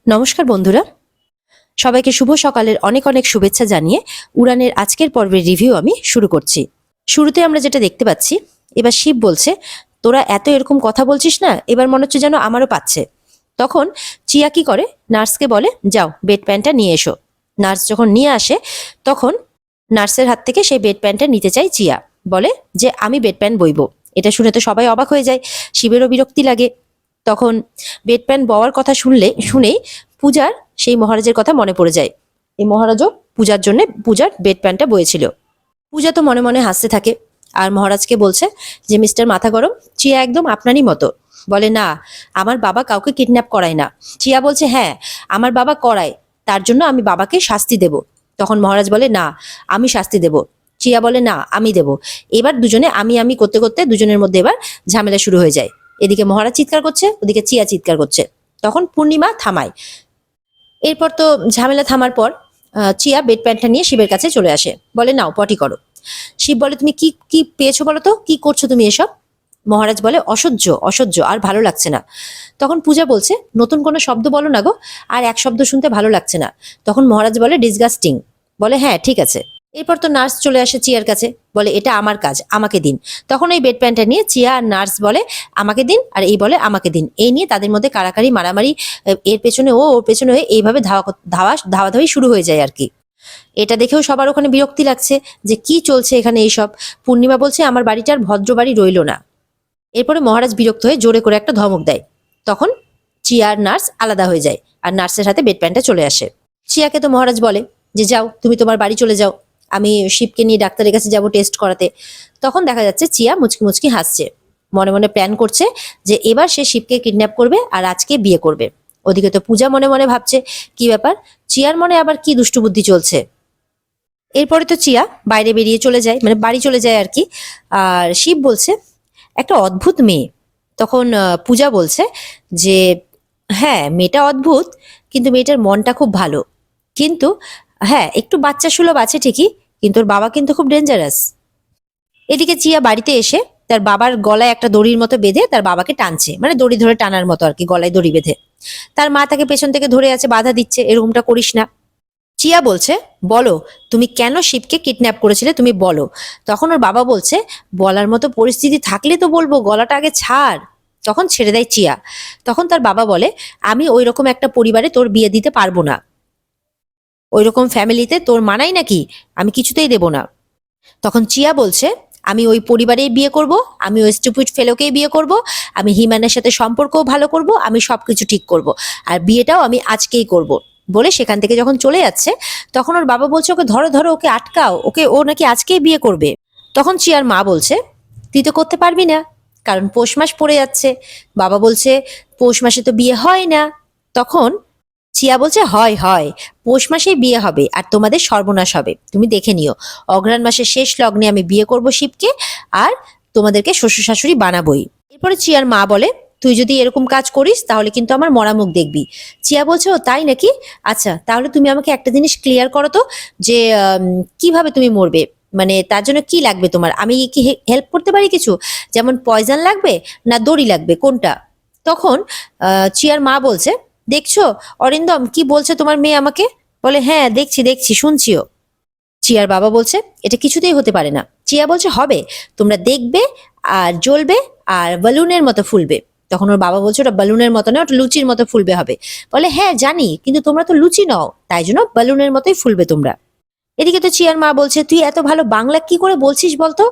নমস্কার বন্ধুরা, সবাইকে শুভ সকালের অনেক অনেক শুভেচ্ছা জানিয়ে উড়ানের আজকের পর্বের রিভিউ আমি শুরু করছি। শুরুতে আমরা যেটা দেখতে পাচ্ছি, এবার শিব বলছে, তোরা এত এরকম কথা বলছিস না, এবার মনে হচ্ছে যেন আমারও পাচ্ছে। তখন চিয়া কি করে, নার্সকে বলে যাও বেড প্যানটা নিয়ে এসো। নার্স যখন নিয়ে আসে তখন নার্সের হাত থেকে সেই বেড প্যানটা নিতে চাই চিয়া, বলে যে আমি বেড প্যান বইবো। এটা শুনে তো সবাই অবাক হয়ে যায়, শিবেরও বিরক্তি লাগে। তখন বেড প্যান বওয়ার কথা শুনেই পূজার সেই মহারাজের কথা মনে পড়ে যায়। এই মহারাজও পূজার জন্য পূজার বেড প্যানটা বয়েছিল। পূজা তো মনে মনে হাসতে থাকে আর মহারাজকে বলছে যে মিস্টার মাথা গরম, চিয়া একদম আপনারই মতো। বলে না, আমার বাবা কাউকে কিডন্যাপ করায় না। চিয়া বলছে হ্যাঁ, আমার বাবা করায়, তার জন্য আমি বাবাকে শাস্তি দেব। তখন মহারাজ বলে না, আমি শাস্তি দেব। চিয়া বলে না, আমি দেব। এবার দুজনে আমি করতে করতে দুজনের মধ্যে এবার ঝামেলা শুরু হয়ে যায়। এদিকে মহারাজ চিৎকার করছে, ওদিকে চিয়া চিৎকার করছে। তখন পূর্ণিমা থামায়। এরপর তো ঝামেলা থামার পর চিয়া বেড প্যান্টটা নিয়ে শিবের কাছে চলে আসে, বলে নাও পটি করো। শিব বলে তুমি কি কি পেয়েছো বলো তো, কি করছো তুমি এসব? মহারাজ বলে অসহ্য অসহ্য, আর ভালো লাগছে না। তখন পূজা বলছে নতুন কোনো শব্দ বলো না গো, আর এক শব্দ শুনতে ভালো লাগছে না। তখন মহারাজ বলে ডিসগাস্টিং। বলে হ্যাঁ ঠিক আছে। এরপর তো নার্স চলে আসে চিয়ার কাছে, বলে এটা আমার কাজ, আমাকে দিন। তখন ওই বেড প্যান্টটা নিয়ে চিয়া আর নার্স বলে আমাকে দিন, আর এই বলে আমাকে দিন। এই নিয়ে তাদের মধ্যে কাড়াকাড়ি মারামারি, এর পেছনে ও, ওর পেছনে হয়ে এইভাবে ধাওয়াধাওয়ি শুরু হয়ে যায় আর কি। এটা দেখেও সবার ওখানে বিরক্তি লাগছে যে কি চলছে এখানে এইসব। পূর্ণিমা বলছে আমার বাড়িটার ভদ্র বাড়ি রইল না। এরপরে মহারাজ বিরক্ত হয়ে জোরে করে একটা ধমক দেয়। তখন চিয়া আর নার্স আলাদা হয়ে যায় আর নার্সের হাতে বেড প্যান্টটা চলে আসে। চিয়াকে তো মহারাজ বলে যে যাও তুমি তোমার বাড়ি চলে যাও, আমি শিবকে নিয়ে ডাক্তারের কাছে যাব টেস্ট করাতে। তখন দেখা যাচ্ছে চিয়া মুচকি মুচকি হাসছে, মনে মনে প্ল্যান করছে যে এবার সে শিবকে কিডন্যাপ করবে আর আজকে বিয়ে করবে। ওদিকে তো পূজা মনে মনে ভাবছে কি ব্যাপার, চিয়ার মনে আবার কি দুষ্টু বুদ্ধি চলছে। এরপরে তো চিয়া বাইরে বেরিয়ে চলে যায়, মানে বাড়ি চলে যায় আর কি। আর শিব বলছে একটা অদ্ভুত মেয়ে। তখন পূজা বলছে যে হ্যাঁ মেয়েটা অদ্ভুত, কিন্তু মেয়েটার মনটা খুব ভালো। কিন্তু হ্যাঁ একটু বাচ্চা সুলভ আছে ঠিকই, কিন্তু ওর বাবা কিন্তু খুব ডেঞ্জারাস। এদিকে চিয়া বাড়িতে এসে তার বাবার গলায় একটা দড়ির মতো বেঁধে তার বাবাকে টানছে, মানে দড়ি ধরে টানার মতো আর কি, গলায় দড়ি বেঁধে। তার মা তাকে পেছন থেকে ধরে আছে, বাধা দিচ্ছে এরকমটা করিস না। চিয়া বলছে বলো তুমি কেন শিবকে কিডন্যাপ করেছিলে, তুমি বলো। তখন ওর বাবা বলছে বলার মতো পরিস্থিতি থাকলে তো বলবো, গলাটা আগে ছাড়। তখন ছেড়ে দেয় চিয়া। তখন তার বাবা বলে আমি ওই রকম একটা পরিবারে তোর বিয়ে দিতে পারবো না, ওই রকম ফ্যামিলিতে তোর মানাই নাকি, আমি কিছুতেই দেব না। তখন চিয়া বলছে আমি ওই পরিবারেই বিয়ে করব, আমি ওই স্টুপিড ফেলোকেই বিয়ে করব, আমি হিমানের সাথে সম্পর্কও ভালো করব, আমি সবকিছু ঠিক করব, আর বিয়েটাও আমি আজকেই করব। বলে সেখান থেকে যখন চলে যাচ্ছে তখন ওর বাবা বলছে ওকে ধরো ধরো, ওকে আটকাও, ওকে, ও নাকি আজকেই বিয়ে করবে। তখন চিয়ার মা বলছে তুই তো করতে পারবি না, কারণ পৌষ মাস পড়ে যাচ্ছে। বাবা বলছে পৌষ মাসে তো বিয়ে হয় না। তখন চিয়া বলছে হয় হয়, পৌষ মাসেই বিয়ে হবে আর তোমাদের সর্বনাশ হবে, তুমি দেখে নিও। অঘ্রাণ মাসের শেষ লগ্নে আমি বিয়ে করব শিবকে, আর তোমাদেরকে শ্বশুর শাশুড়ি বানাবোই। এরপরে চিয়ার মা বলে তুই যদি এরকম কাজ করিস তাহলে কিন্তু আমার মরা মুখ দেখবি। চিয়া বলছে ও তাই নাকি, আচ্ছা তাহলে তুমি আমাকে একটা জিনিস ক্লিয়ার করো তো, যে কিভাবে তুমি মরবে, মানে তার জন্য কি লাগবে তোমার, আমি কি হেল্প করতে পারি কিছু, যেমন পয়জন লাগবে না দড়ি লাগবে, কোনটা? তখন চিয়ার মা বলছে দেখছো অরিন্দম কি বলছে তোমার মেয়ে আমাকে। বলে হ্যাঁ দেখছি দেখছি শুনছিও। চিয়ার বাবা বলছে এটা কিছুতেই হতে পারে না। চিয়া বলছে হবে, তোমরা দেখবে আর জ্বলবে আর বালুনের মতো ফুলবে। তখন ওর বাবা বলছে ওটা বালুনের মতো না, ওটা লুচির মতো ফুলবে হবে। বলে হ্যাঁ জানি, কিন্তু তোমরা তো লুচি নও, তাই জন্য বালুনের মতোই ফুলবে তোমরা। এদিকে তো চিয়ার মা বলছে তুই এত ভালো বাংলা কি করে বলছিস বলতো।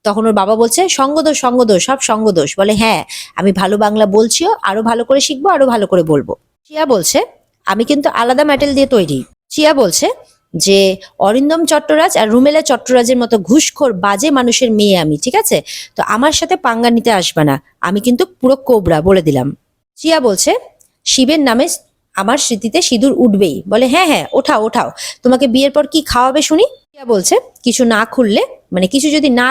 তখন ওর বাবা বলছে সঙ্গদোষ সঙ্গদোষ, সব সঙ্গদোষ। বলে হ্যাঁ আমি ভালো বাংলা বলছিও, আরো ভালো করে শিখবো, আরো ভালো করে বলবো। চিয়া বলছে আমি কিন্তু আলাদা মেটেল দিয়ে তৈরি। চিয়া বলছে যে অরিন্দম চট্টরাজ আর রুমেলা চট্টরাজের মতো ঘুষখোর বাজে মানুষের মেয়ে আমি, ঠিক আছে? তো আমার সাথে পাঙ্গা নিতে আসবে না, আমি কিন্তু পুরো কোবরা বলে দিলাম। চিয়া বলছে শিবের নামে আমার স্মৃতিতে সিঁদুর উঠবেই। বলে হ্যাঁ হ্যাঁ ওঠাও ওঠাও, তোমাকে বিয়ের পর কি খাওয়াবে শুনি। চিয়া বলছে কিছু না খুললে, মানে কিছু যদি না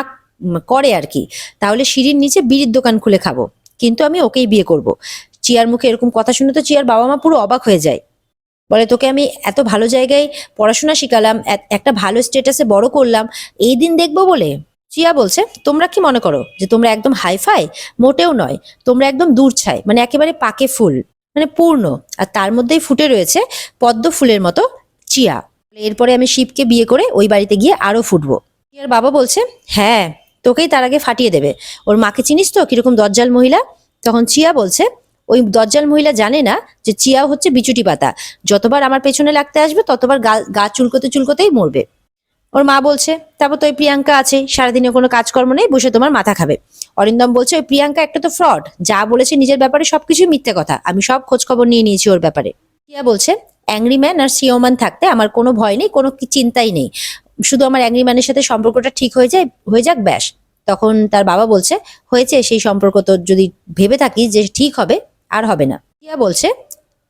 করে আর কি, তাহলে সিঁড়ির নিচে বিড়ির দোকান খুলে খাবো, কিন্তু আমি ওকেই বিয়ে করব। চিয়ার মুখে এরকম কথা শুনে তো চিয়ার বাবা মা পুরো অবাক হয়ে যায়। বলে তোকে আমি এত ভালো জায়গায় পড়াশোনা শিখালাম, একটা ভালো স্টেটাসে বড় করলাম, এই দিন দেখবো বলে। চিয়া বলছে তোমরা কি মনে করো যে তোমরা একদম হাইফাই? মোটেও নয়, তোমরা একদম দূর ছাই, মানে একেবারে পাকে ফুল। মানে পূর্ণ, আর তার মধ্যেই ফুটে রয়েছে পদ্ম ফুলের মতো চিয়া। এরপরে আমি শিবকে বিয়ে করে ওই বাড়িতে গিয়ে আরো ফুটবো। চিয়ার বাবা বলছে, হ্যাঁ, তোকেই তার আগে ফাটিয়ে দেবে। ওর মাকে চিনিস তো, কিরকম দজ্জাল মহিলা। তখন চিয়া বলছে, ওই দজ্জাল মহিলা জানে না যে চিয়া হচ্ছে বিচুটি পাতা, যতবার আমার পেছনে লাগতে আসবে ততবার গা গা চুলকোতে চুলকোতেই মরবে। ওর মা বলছে, তারপর তো ওই প্রিয়াঙ্কা আছে, সারাদিনে কোনো কাজকর্ম নেই, বসে তোমার মাথা খাবে। অরিন্দম বলছে, ওই প্রিয়াঙ্কা একটা তো ফ্রড, যা বলেছে নিজের ব্যাপারে সবকিছুই মিথ্যে কথা, আমি সব খোঁজ খবর নিয়ে নিয়েছি ওর ব্যাপারে। টিয়া বলছে, অ্যাংরি ম্যান আর সিওমান থাকতে আমার কোনো ভয় নেই, কোনো চিন্তাই নেই, শুধু আমার অ্যাংরি ম্যানের সাথে সম্পর্কটা ঠিক হয়ে যাক ব্যাস। তখন তার বাবা বলছে, হয়েছে সেই সম্পর্ক তো যদি ভেবে থাকি যে ঠিক হবে, আর হবে না। টিয়া বলছে,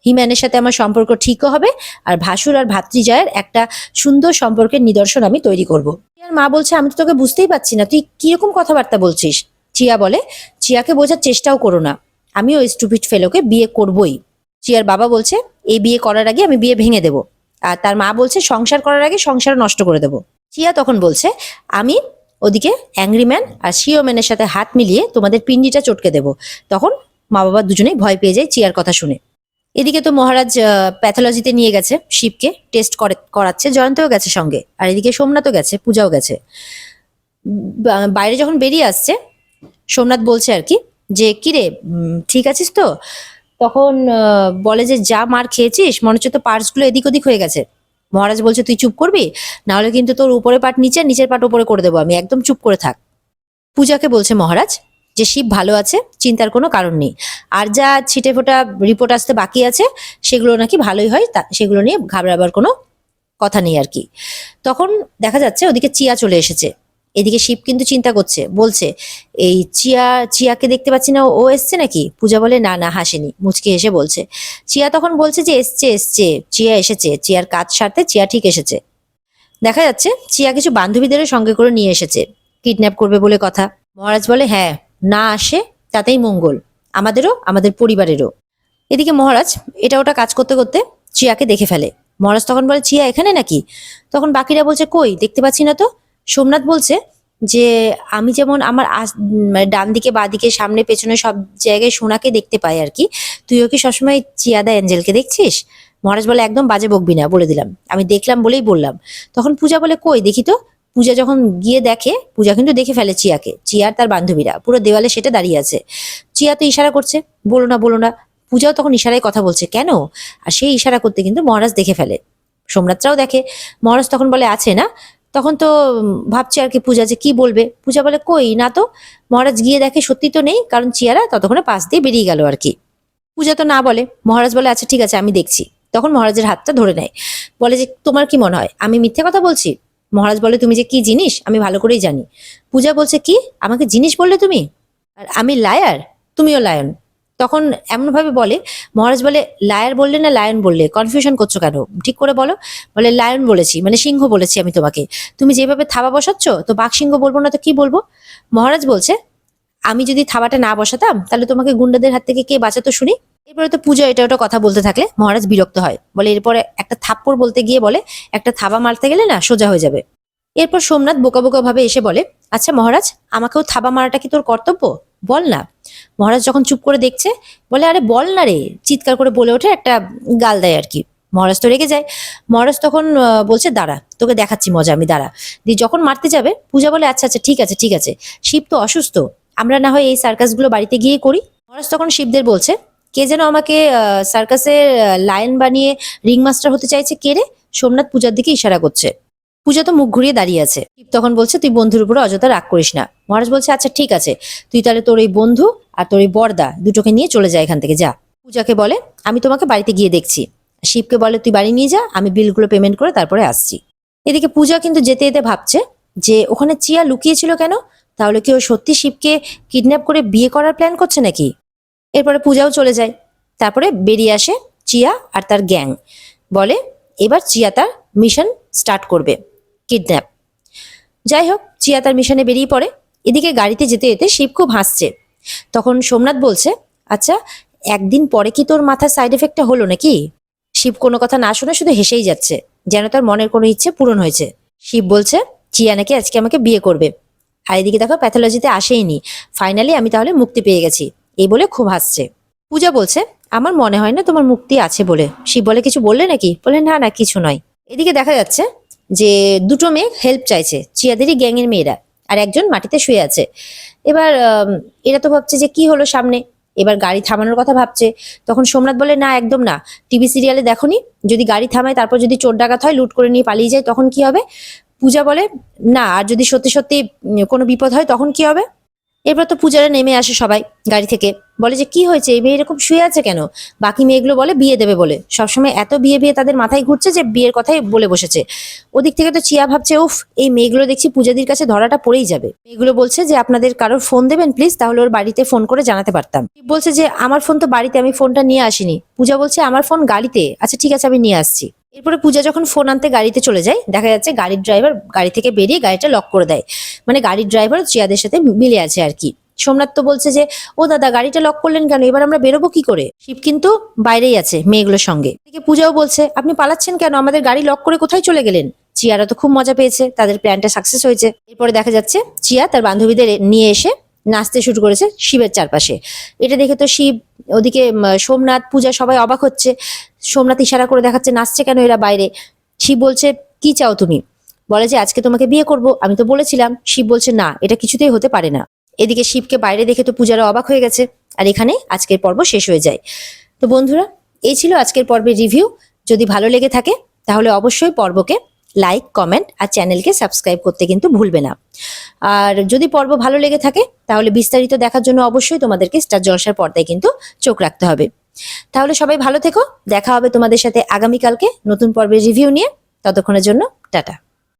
হিম্যানের সাথে আমার সম্পর্ক ঠিকও হবে, আর ভাসুর আর ভাতৃজয়ের একটা সুন্দর সম্পর্কের নিদর্শন আমি তৈরি করব। চিয়ার মা বলছে, আমি তো তোকে বুঝতেই পারছি না, তুই কিরকম কথাবার্তা বলছিস। চিয়া বলে, চিয়াকে বোঝার চেষ্টাও করো না, আমি ওই স্টুপিড ফেলোকে বিয়ে করবই। চিয়ার বাবা বলছে, এই বিয়ে করার আগে আমি বিয়ে ভেঙে দেবো। আর তার মা বলছে, সংসার করার আগে সংসার নষ্ট করে দেবো। চিয়া তখন বলছে, আমি ওদিকে অ্যাংরি ম্যান আর শিও ম্যানের সাথে হাত মিলিয়ে তোমাদের পিন্ডিটা চটকে দেবো। তখন মা বাবা দুজনেই ভয় পেয়ে যায় চিয়ার কথা শুনে। এদিকে তো মহারাজ প্যাথোলজিতে নিয়ে গেছে শিবকে, টেস্ট করাচ্ছে, জয়ন্তও গেছে সঙ্গে, আর এদিকে সোমনাথও গেছে, পূজাও গেছে। বাইরে যখন বেরিয়ে আসছে, সোমনাথ বলছে আর কি যে, কিরে ঠিক আছিস তো? তখন বলে যে, যা মার খেয়েছিস, মনে হচ্ছে তো পার্টসগুলো এদিক ওদিক হয়ে গেছে। মহারাজ বলছে, তুই চুপ করবি, নাহলে কিন্তু তোর উপরে পাট নিচে, নিচের পাট উপরে করে দেবো আমি, একদম চুপ করে থাক। পূজাকে বলছে মহারাজ যে, শিব ভালো আছে, চিন্তার কোনো কারণ নেই, আর যা ছিটে ফোটা রিপোর্ট আসতে বাকি আছে সেগুলো নাকি ভালোই হয়, সেগুলো নিয়ে ঘাবড়াবার কোনো কথা নেই আর কি। তখন দেখা যাচ্ছে ওদিকে চিয়া চলে এসেছে। এদিকে শিব কিন্তু চিন্তা করছে, বলছে, এই চিয়াকে দেখতে পাচ্ছি না, ও এসছে নাকি? পূজা বলে, না না, হাসেনি, মুচকি হেসে বলছে। চিয়া তখন বলছে যে, এসছে, চিয়া এসেছে, চিয়ার কাজ সারতে চিয়া ঠিক এসেছে। দেখা যাচ্ছে চিয়া কিছু বান্ধবীদেরও সঙ্গে করে নিয়ে এসেছে, কিডন্যাপ করবে বলে কথা। মহারাজ বলে, হ্যাঁ, না আসে তাতেই মঙ্গল, আমাদেরও, আমাদের পরিবারেরও। এদিকে মহারাজ এটা ওটা কাজ করতে করতে চিয়াকে দেখে ফেলে। মহারাজ তখন বলে, চিয়া এখানে নাকি? তখন বাকিরা বলছে, কই, দেখতে পাচ্ছি না তো। সোমনাথ বলছে যে, আমি যেমন আমার মানে ডান দিকে বা দিকে সামনে পেছনে সব জায়গায় সোনাকে দেখতে পাই আর কি, তুইও কি সবসময় চিয়াদা অ্যাঞ্জেলকে দেখছিস? মহারাজ বলে, একদম বাজে বকবি না, বলে দিলাম, আমি দেখলাম বলেই বললাম। তখন পূজা বলে, কই দেখি তো। পূজা যখন গিয়ে দেখে, পূজা কিন্তু দেখে ফেলে চিয়াকে, চিয়ার তার বান্ধবীরা পুরো দেওয়ালে সেটা দাঁড়িয়ে আছে। চিয়া তো ইশারা করছে, বলো না বলো না। পূজাও তখন ইশারায় কথা বলছে, কেন? আর সেই ইশারা করতে কিন্তু মহারাজ দেখে ফেলে, সোমনাথরাও দেখে। মহারাজ তখন বলে, আছে না? তখন তো ভাবছে আর কি পূজা যে কি বলবে। পূজা বলে, কই না তো। মহারাজ গিয়ে দেখে সত্যি তো নেই, কারণ চিয়ারা ততক্ষণে পাশ দিয়ে বেরিয়ে গেল আর কি। পূজা তো না বলে। মহারাজ বলে, আচ্ছা ঠিক আছে, আমি দেখছি। তখন মহারাজের হাতটা ধরে নেয়, বলে যে, তোমার কি মনে হয় আমি মিথ্যে কথা বলছি? মহারাজ বলে, তুমি যে কি জিনিস আমি ভালো করেই জানি। পূজা বলছে, কি আমাকে জিনিস বললে তুমি? আর আমি লায়ার? তুমিও লায়ন। তখন এমন ভাবে বলে, মহারাজ বলে, লায়ার বললে না লায়ন বললে, কনফিউশন করছো কেন, ঠিক করে বলো। বলে, লায়ন বলেছি, মানে সিংহ বলেছি আমি তোমাকে, তুমি যেভাবে থাবা বসাচ্ছ তো বাঘ সিংহ বলবো না তো কি বলবো? মহারাজ বলছে, আমি যদি থাবাটা না বসাতাম তাহলে তোমাকে গুন্ডাদের হাত থেকে কে বাঁচাতো শুনি? এরপরে তো পূজা এটা ওটা কথা বলতে থাকলে মহারাজ বিরক্ত হয়, বলে এরপরে একটা থাপ্পড় বলতে গিয়ে বলে, একটা থাবা মারতে গেলে না সোজা হয়ে যাবে। এরপর সোমনাথ বোকা বোকা ভাবে এসে বলে, আচ্ছা মহারাজ, আমাকেও থাবা মারাটা কি তোর কর্তব্য? বল না। মহারাজ যখন চুপ করে দেখছে, বলে, আরে বল না রে, চিৎকার করে বলে ওঠে, একটা গাল দেয় আর কি। মহারাজ তো রেগে যায়। মহারাজ তখন বলছে, দাঁড়া, তোকে দেখাচ্ছি মজা আমি, দাঁড়া। দিয়ে যখন মারতে যাবে, পূজা বলে, আচ্ছা আচ্ছা ঠিক আছে ঠিক আছে, শিব তো অসুস্থ, আমরা না হয় এই সার্কাসগুলো বাড়িতে গিয়ে করি। মহারাজ তখন শিবদের বলছে, কে যেন আমাকে সার্কাসের লায়ন বানিয়ে রিং মাস্টার হতে চাইছে, কে রে? সোমনাথ পূজার দিকে ইশারা করছে। পূজা তো মুখ ঘুরিয়ে দাঁড়িয়ে আছে। শিব তখন বলছে, তুই বন্ধুর উপরে অযথা রাগ করিস না। মহারাজ বলছে, আচ্ছা ঠিক আছে, তুই তাহলে তোর এই বন্ধু আর তোর এই বরদা দুটোকে নিয়ে চলে যা এখান থেকে, যা। পূজাকে বলে, আমি তোমাকে বাড়িতে গিয়ে দেখছি। শিবকে বলে, তুই বাড়ি নিয়ে যা, আমি বিলগুলো পেমেন্ট করে তারপরে আসছি। এদিকে পূজা কিন্তু যেতে যেতে ভাবছে যে, ওখানে চিয়া লুকিয়েছিল কেন? তাহলে কি ও সত্যি শিবকে কিডন্যাপ করে বিয়ে করার প্ল্যান করছে নাকি? এরপরে পূজাও চলে যায়। তারপরে বেরিয়ে আসে চিয়া আর তার গ্যাং, বলে এবার চিয়া তার মিশন স্টার্ট করবে, কিডন্যাপ। যাই হোক, চিয়া তার মিশনে বেরিয়ে পড়ে। এদিকে গাড়িতে যেতে যেতে শিব খুব হাসছে। তখন সোমনাথ বলছে, আচ্ছা একদিন পরে কি তোর মাথার সাইড এফেক্টটা হলো নাকি? শিব কোনো কথা না শুনে শুধু হেসেই যাচ্ছে, যেন তার মনের কোনো ইচ্ছে পূরণ হয়েছে। শিব বলছে, চিয়া নাকি আজকে আমাকে বিয়ে করবে। আর এদিকে দেখো প্যাথোলজিতে আসেইনি, ফাইনালি আমি তাহলে মুক্তি পেয়ে গেছি, এই বলে খুব হাসছে। পূজা বলছে, আমার মনে হয় না তোমার মুক্তি আছে বলে। শিব বলে কিছু বললে নাকি? বলে না না কিছু নয়। এদিকে দেখা যাচ্ছে যে দুটো মেয়ে হেল্প চাইছে, চিয়াদেরই গ্যাংয়ের মেয়েরা, আর একজন মাটিতে শুয়ে আছে। এবার এরা তো ভাবছে যে কি হলো সামনে, এবার গাড়ি থামানোর কথা ভাবছে। তখন সোমনাথ বলে না একদম না, টিভি সিরিয়ালে দেখোনি যদি গাড়ি থামায় তারপর যদি চোর ডাকাত হয় লুট করে নিয়ে পালিয়ে যায় তখন কি হবে? পূজা বলে না, আর যদি সত্যি সত্যি কোনো বিপদ হয় তখন কি হবে? এরপর তো পূজারা নেমে আসে সবাই গাড়ি থেকে, বলে যে কি হয়েছে, এই মেয়ে এরকম শুয়ে আছে কেন? বাকি মেয়েগুলো বলে বিয়ে দেবে বলে, সবসময় এত বিয়ে বিয়ে তাদের মাথায় ঘুরছে যে বিয়ের কথাই বলে বসেছে। ওদিক থেকে তো চিয়া ভাবছে উফ, এই মেয়েগুলো দেখছি পূজাদির কাছে ধরাটা পড়েই যাবে। মেয়েগুলো বলছে যে আপনাদের কারোর ফোন দেবেন প্লিজ, তাহলে ওর বাড়িতে ফোন করে জানাতে পারতাম। বলছে যে আমার ফোন তো বাড়িতে, আমি ফোনটা নিয়ে আসিনি। পূজা বলছে আমার ফোন গাড়িতে, আচ্ছা ঠিক আছে আমি নিয়ে আসছি। এরপরে পূজা যখন ফোন আনতে গাড়িতে চলে যায়, দেখা যাচ্ছে গাড়ির ড্রাইভার গাড়ি থেকে বেরিয়ে গাড়িটা লক করে দেয়। মানে গাড়ির ড্রাইভার চিয়াদের সাথে মিলে আছে আর কি। সোমনাথ তো বলছে যে ও দাদা গাড়িটা লক করলেন কেন, এবার আমরা বেরোবো কি করে? শিব কিন্তু বাইরেই আছে মেয়েগুলোর সঙ্গে। এদিকে পূজাও বলছে আপনি পালাচ্ছেন কেন, আমাদের গাড়ি লক করে কোথায় চলে গেলেন? চিয়ারা তো খুব মজা পেয়েছে, তাদের প্ল্যানটা সাকসেস হয়েছে। এরপরে দেখা যাচ্ছে চিয়া তার বান্ধবীদের নিয়ে এসে নাচতে শুরু করেছে শিবের চারপাশে। এটা দেখে তো শিব, ওদিকে সোমনাথ, পূজা সবাই অবাক হচ্ছে। সোমনাথ ইশারা করে দেখাচ্ছে নাচছে কেন এরা বাইরে। শিব বলছে কি চাও তুমি? বলে যে আজকে তোমাকে বিয়ে করব, আমি তো বলেছিলাম। শিব বলছে না, এটা কিছুতেই হতে পারে না। এদিকে শিবকে বাইরে দেখে তো পূজারা অবাক হয়ে গেছে। আর এখানে আজকের পর্ব শেষ হয়ে যায়। তো বন্ধুরা, এই ছিল আজকের পর্বের রিভিউ। যদি ভালো লেগে থাকে তাহলে অবশ্যই পর্বকে লাইক, কমেন্ট আর চ্যানেলকে সাবস্ক্রাইব করতে কিন্তু ভুলবে না। আর যদি পর্ব ভালো লেগে থাকে তাহলে বিস্তারিত দেখার জন্য অবশ্যই তোমাদেরকে স্টার জলসার পর্দায় কিন্তু চোখ রাখতে হবে। তাহলে সবাই ভালো থেকো, দেখা হবে তোমাদের সাথে আগামীকালকে নতুন পর্বের রিভিউ নিয়ে। ততক্ষণের জন্য টাটা।